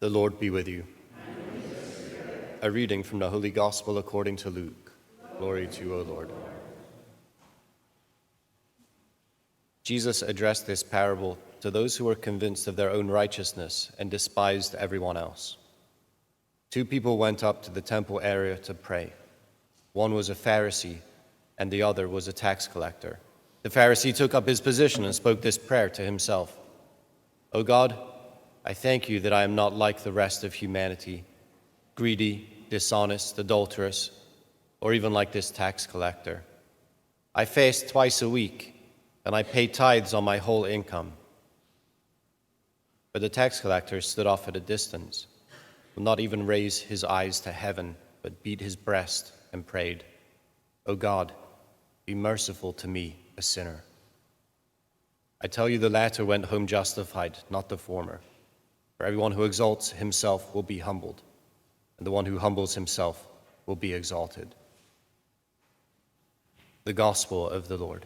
The Lord be with you. A reading from the Holy Gospel according to Luke. Glory to you, O Lord. Jesus addressed this parable to those who were convinced of their own righteousness and despised everyone else. Two people went up to the temple area to pray. One was a Pharisee, and the other was a tax collector. The Pharisee took up his position and spoke this prayer to himself. O God, I thank you that I am not like the rest of humanity, greedy, dishonest, adulterous, or even like this tax collector. I fast twice a week, and I pay tithes on my whole income. But the tax collector stood off at a distance, would not even raise his eyes to heaven, but beat his breast and prayed, O God, be merciful to me, a sinner. I tell you, the latter went home justified, not the former. For everyone who exalts himself will be humbled, and the one who humbles himself will be exalted. The Gospel of the Lord.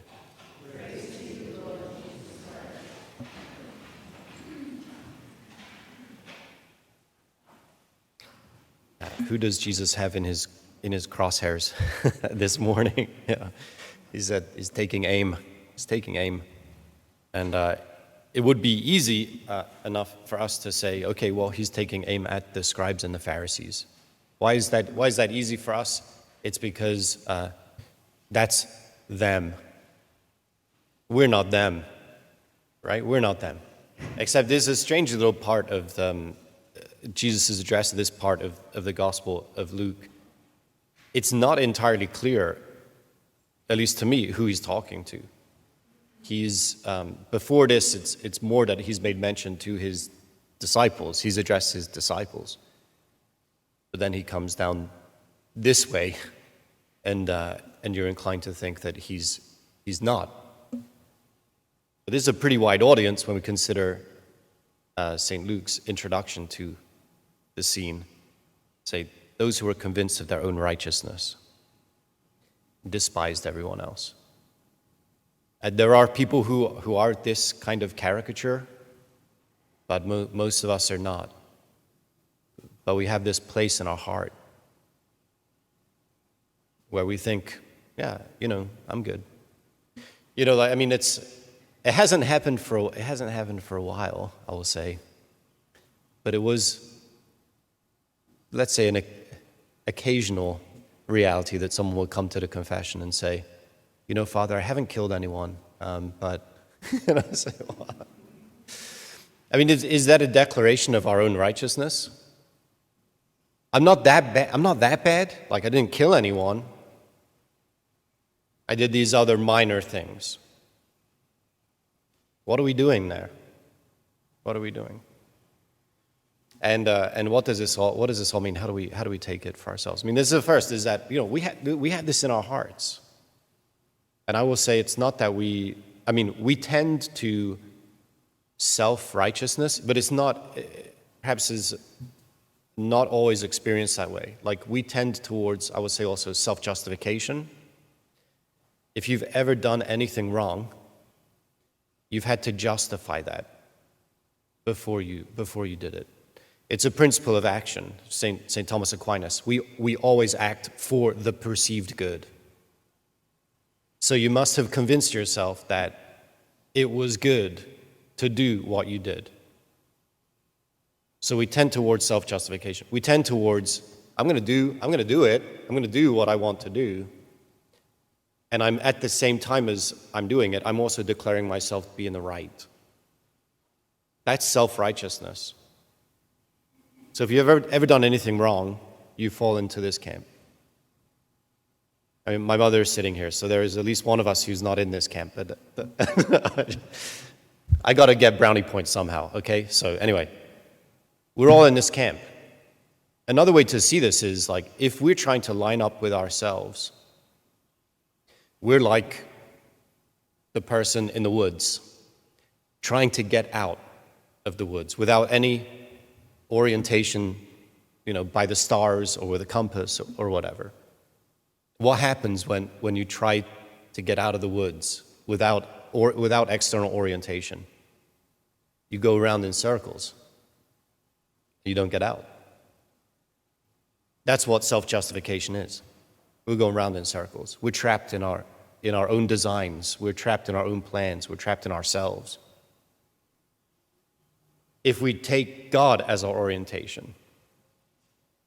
Praise to you, Lord Jesus Christ. Who does Jesus have in his crosshairs this morning? Yeah, he's taking aim. He's taking aim, and it would be easy enough for us to say, okay, well, he's taking aim at the scribes and the Pharisees. Why is that easy for us? It's because that's them. We're not them, right? We're not them. Except there's a strange little part of Jesus' address to this part of the Gospel of Luke. It's not entirely clear, at least to me, who he's talking to. He's before this, it's more that he's made mention to his disciples. He's addressed his disciples. But then he comes down this way, and you're inclined to think that he's not. But this is a pretty wide audience when we consider St. Luke's introduction to the scene. Say, those who were convinced of their own righteousness, despised everyone else. There are people who are this kind of caricature, but most of us are not. But we have this place in our heart where we think, yeah, I'm good. It hasn't happened for a while, I will say. But it was, let's say, an occasional reality that someone will come to the confession and say, Father, I haven't killed anyone, but say, well, is that a declaration of our own righteousness? I'm not that bad. Like, I didn't kill anyone. I did these other minor things. What are we doing there? What are we doing? And what does this all mean? How do we take it for ourselves? This is the first, is that we have this in our hearts. And I will say it's not that we tend to self-righteousness, but it's not, perhaps is not always experienced that way. Like, we tend towards, I would say also, self-justification. If you've ever done anything wrong, you've had to justify that before you did it. It's a principle of action. St. Thomas Aquinas, we always act for the perceived good. So you must have convinced yourself that it was good to do what you did. So we tend towards self-justification. We tend towards, I'm going to do it. I'm going to do what I want to do. And I'm, at the same time as I'm doing it, I'm also declaring myself to be in the right. That's self-righteousness. So if you've ever done anything wrong, you fall into this camp. My mother is sitting here, so there is at least one of us who's not in this camp. I got to get brownie points somehow, okay? So anyway, we're all in this camp. Another way to see this is, like, if we're trying to line up with ourselves, we're like the person in the woods, trying to get out of the woods without any orientation, by the stars or with a compass or whatever. What happens when you try to get out of the woods without external orientation? You go around in circles. You don't get out. That's what self-justification is. We're going round in circles. We're trapped in our own designs. We're trapped in our own plans. We're trapped in ourselves. If we take God as our orientation,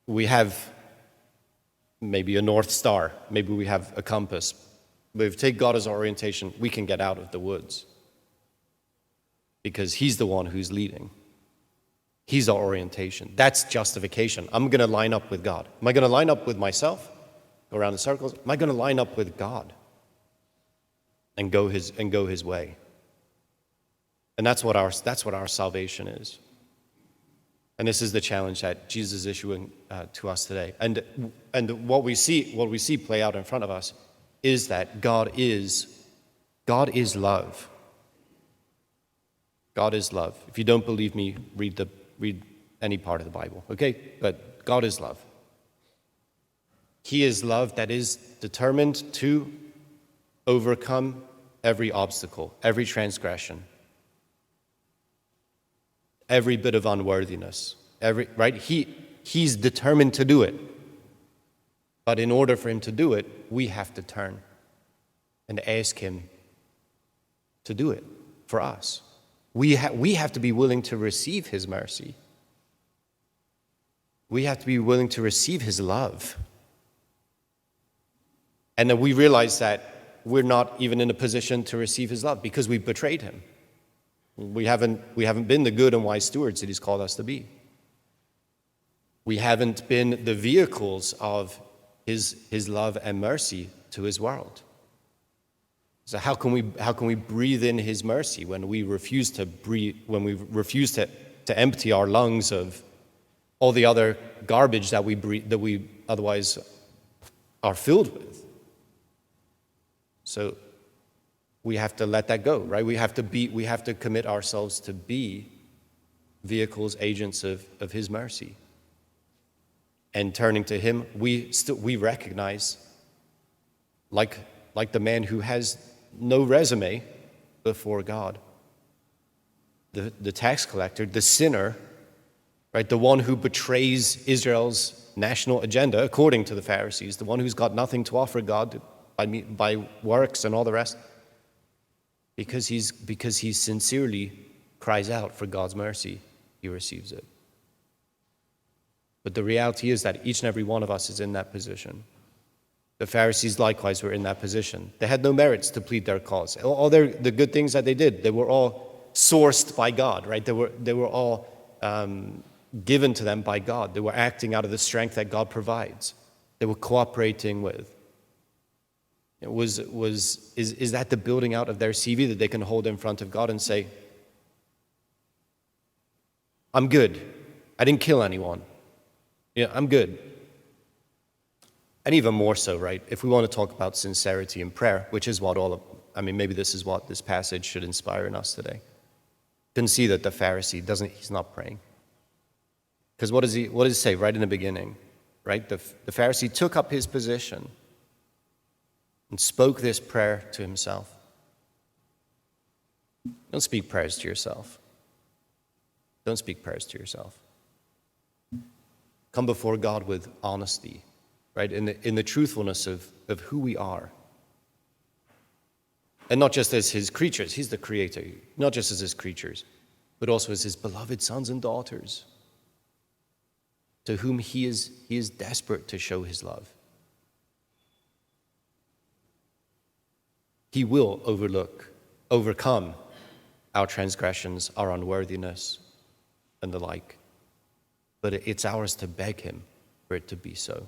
we have maybe a North Star. Maybe we have a compass. But if we take God as our orientation, we can get out of the woods. Because he's the one who's leading. He's our orientation. That's justification. I'm going to line up with God. Am I going to line up with myself? Go around in circles? Am I going to line up with God? And go his way? And that's what our salvation is. And this is the challenge that Jesus is issuing to us today. And what we see play out in front of us is that God is love. God is love. If you don't believe me, read any part of the Bible, okay? But God is love. He is love that is determined to overcome every obstacle, every transgression, every bit of unworthiness, right? He's determined to do it. But in order for him to do it, we have to turn and ask him to do it for us. We have to be willing to receive his mercy. We have to be willing to receive his love. And then we realize that we're not even in a position to receive his love because we betrayed him. We haven't been the good and wise stewards that he's called us to be. We haven't been the vehicles of his love and mercy to his world. So how can we breathe in his mercy when we refuse to breathe, when we refuse to empty our lungs of all the other garbage that we breathe, that we otherwise are filled with? So we have to let that go, right? We have to commit ourselves to be vehicles, agents of his mercy. And turning to him, we recognize, like the man who has no resume before God, the tax collector, the sinner, right? The one who betrays Israel's national agenda, according to the Pharisees, the one who's got nothing to offer God by works and all the rest, because he sincerely cries out for God's mercy, he receives it. But the reality is that each and every one of us is in that position. The Pharisees likewise were in that position. They had no merits to plead their cause. All the good things that they did, they were all sourced by God, right? They were all given to them by God. They were acting out of the strength that God provides. They were cooperating with. Is that the building out of their CV that they can hold in front of God and say, I'm good. I didn't kill anyone. Yeah, I'm good. And even more so, right? If we want to talk about sincerity in prayer, which is what maybe this is what this passage should inspire in us today. You can see that the Pharisee he's not praying. Because what does he say right in the beginning? Right? The Pharisee took up his position and spoke this prayer to himself. Don't speak prayers to yourself. Don't speak prayers to yourself. Come before God with honesty, right? In the truthfulness of who we are. And not just as his creatures, he's the creator, not just as his creatures, but also as his beloved sons and daughters, to whom he is desperate to show his love. He will overcome our transgressions, our unworthiness, and the like. But it's ours to beg him for it to be so.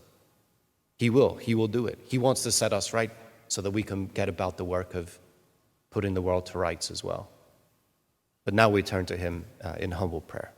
He will do it. He wants to set us right so that we can get about the work of putting the world to rights as well. But now we turn to him in humble prayer.